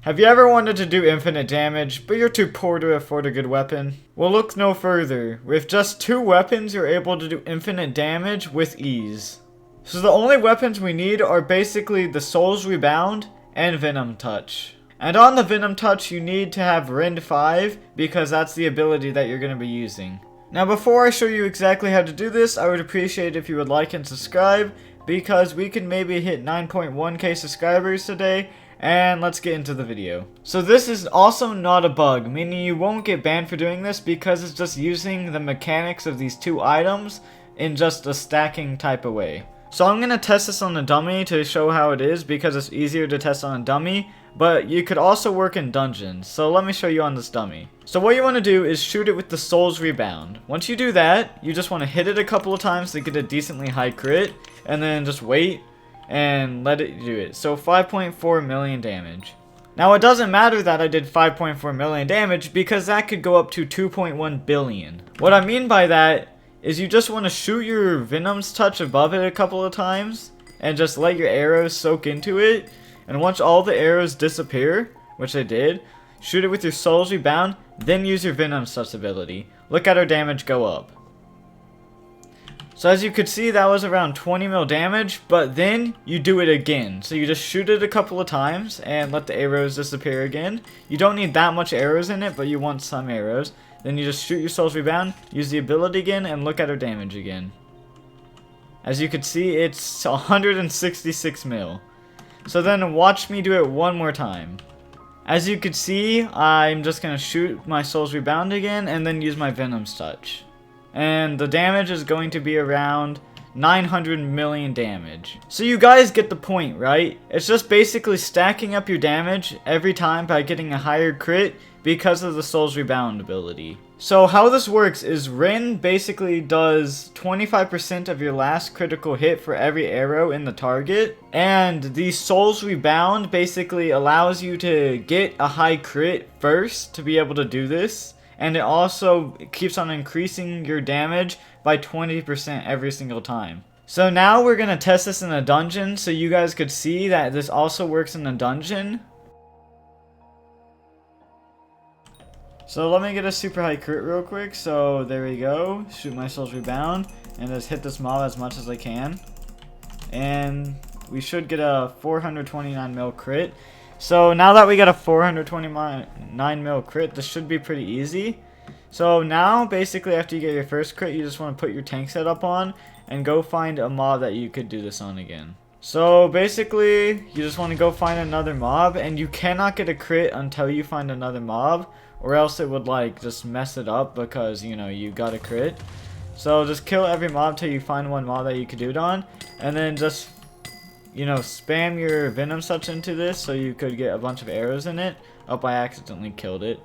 Have you ever wanted to do infinite damage, but you're too poor to afford a good weapon? Well, look no further. With just 2 weapons, you're able to do infinite damage with ease. So the only weapons we need are basically the Soul's Rebound and Venom Touch. And on the Venom Touch, you need to have Rend 5 because that's the ability that you're going to be using. Now before I show you exactly how to do this, I would appreciate if you would like and subscribe because we can maybe hit 9.1k subscribers today. And let's get into the video. So this is also not a bug, meaning you won't get banned for doing this because it's just using the mechanics of these 2 items in just a stacking type of way. So I'm going to test this on a dummy to show how it is because it's easier to test on a dummy, but you could also work in dungeons. So let me show you on this dummy. So what you want to do is shoot it with the Soul's Rebound. Once you do that, you just want to hit it a couple of times to get a decently high crit, and then just wait and let it do it. So 5.4 million damage. Now it doesn't matter that I did 5.4 million damage because that could go up to 2.1 billion. What I mean by that is you just want to shoot your Venom's Touch above it a couple of times and just let your arrows soak into it. And once all the arrows disappear, which they did, shoot it with your Soul's Rebound, then use your Venom's Touch ability. Look at our damage go up. So as you could see, that was around 20 mil damage, but then you do it again. So you just shoot it a couple of times and let the arrows disappear again. You don't need that much arrows in it, but you want some arrows. Then you just shoot your Soul's Rebound, use the ability again, and look at our damage again. As you could see, it's 166 mil. So then watch me do it one more time. As you could see, I'm just going to shoot my Soul's Rebound again, and then use my Venom's Touch. And the damage is going to be around 900 million damage. So you guys get the point, right? It's just basically stacking up your damage every time by getting a higher crit because of the Soul's Rebound ability. So how this works is Rin basically does 25% of your last critical hit for every arrow in the target. And the Soul's Rebound basically allows you to get a high crit first to be able to do this. And it also keeps on increasing your damage by 20% every single time. So now we're going to test this in a dungeon so you guys could see that this also works in a dungeon. So let me get a super high crit real quick. So there we go. Shoot my Soul's Rebound and just hit this mob as much as I can. And we should get a 429 mil crit. So now that we got a 429 mil crit, this should be pretty easy. So now basically after you get your first crit, you just want to put your tank setup on and go find a mob that you could do this on again. So basically you just want to go find another mob, and you cannot get a crit until you find another mob, or else it would like just mess it up because you know you got a crit. So just kill every mob till you find one mob that you could do it on, and then just spam your Venom Touch into this so you could get a bunch of arrows in it. Oh, I accidentally killed it.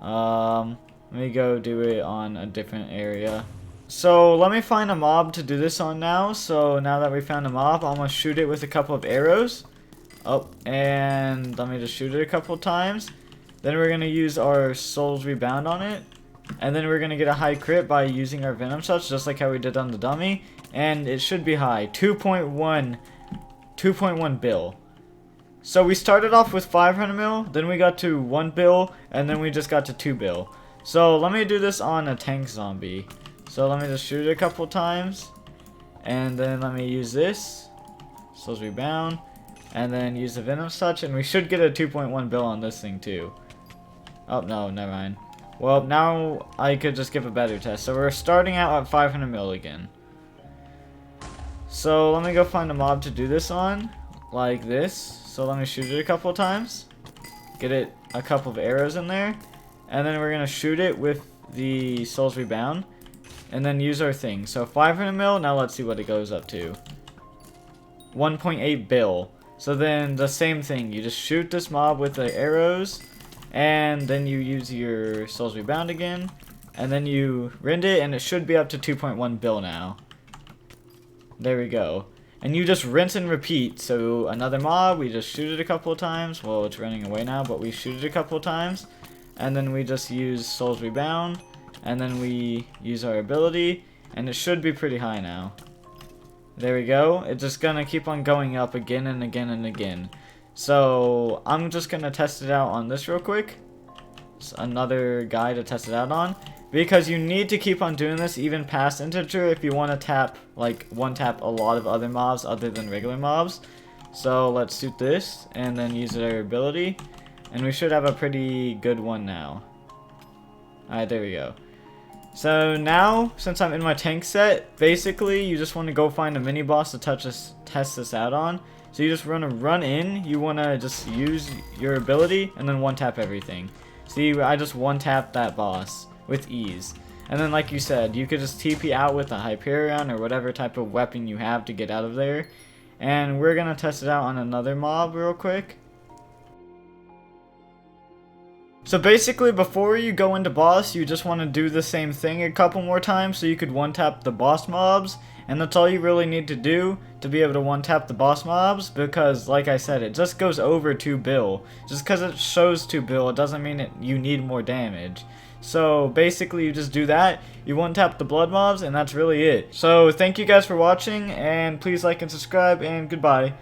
Let me go do it on a different area. So let me find a mob to do this on now. So now that we found a mob, I'm going to shoot it with a couple of arrows. Oh, and let me just shoot it a couple of times. Then we're going to use our Soul's Rebound on it. And then we're going to get a high crit by using our Venom Touch, just like how we did on the dummy. And it should be high. 2.1 bill. So we started off with 500 mil, then we got to 1 bill, and then we just got to 2 bill. So let me do this on a tank zombie. So let me just shoot it a couple times, and then let me use this Soul's Rebound, and then use the Venom Touch, and we should get a 2.1 bill on this thing too. Oh no, never mind. Well, now I could just give a better test. So we're starting out at 500 mil again. So let me go find a mob to do this on, like this. So let me shoot it a couple of times, get it a couple of arrows in there, and then we're gonna shoot it with the Soul's Rebound, and then use our thing. So 500 mil. Now let's see what it goes up to. 1.8 bill. So then the same thing. You just shoot this mob with the arrows, and then you use your Soul's Rebound again, and then you rend it, and it should be up to 2.1 bill now. There we go. And you just rinse and repeat. So another mob, we just shoot it a couple of times. Well, it's running away now, but we shoot it a couple of times. And then we just use Soul's Rebound. And then we use our ability. And it should be pretty high now. There we go. It's just gonna keep on going up again and again and again. So I'm just gonna test it out on this real quick. It's another guy to test it out on, because you need to keep on doing this even past integer if you want to tap, like, one tap a lot of other mobs other than regular mobs. So let's shoot this and then use our ability, and we should have a pretty good one now. Alright, there we go. So now, since I'm in my tank set, basically you just want to go find a mini boss to test this out on. So you just want to run in, you want to just use your ability and then one tap everything. See, I just one tapped that boss with ease. And then, like you said, you could just TP out with a Hyperion or whatever type of weapon you have to get out of there. And we're gonna test it out on another mob real quick. So basically, before you go into boss, you just want to do the same thing a couple more times so you could one tap the boss mobs. And that's all you really need to do to be able to one tap the boss mobs, because like I said, it just goes over 2 bill. Just because it shows 2 bill, it doesn't mean you need more damage. So basically you just do that, you one tap the blood mobs, and that's really it. So thank you guys for watching, and please like and subscribe, and goodbye.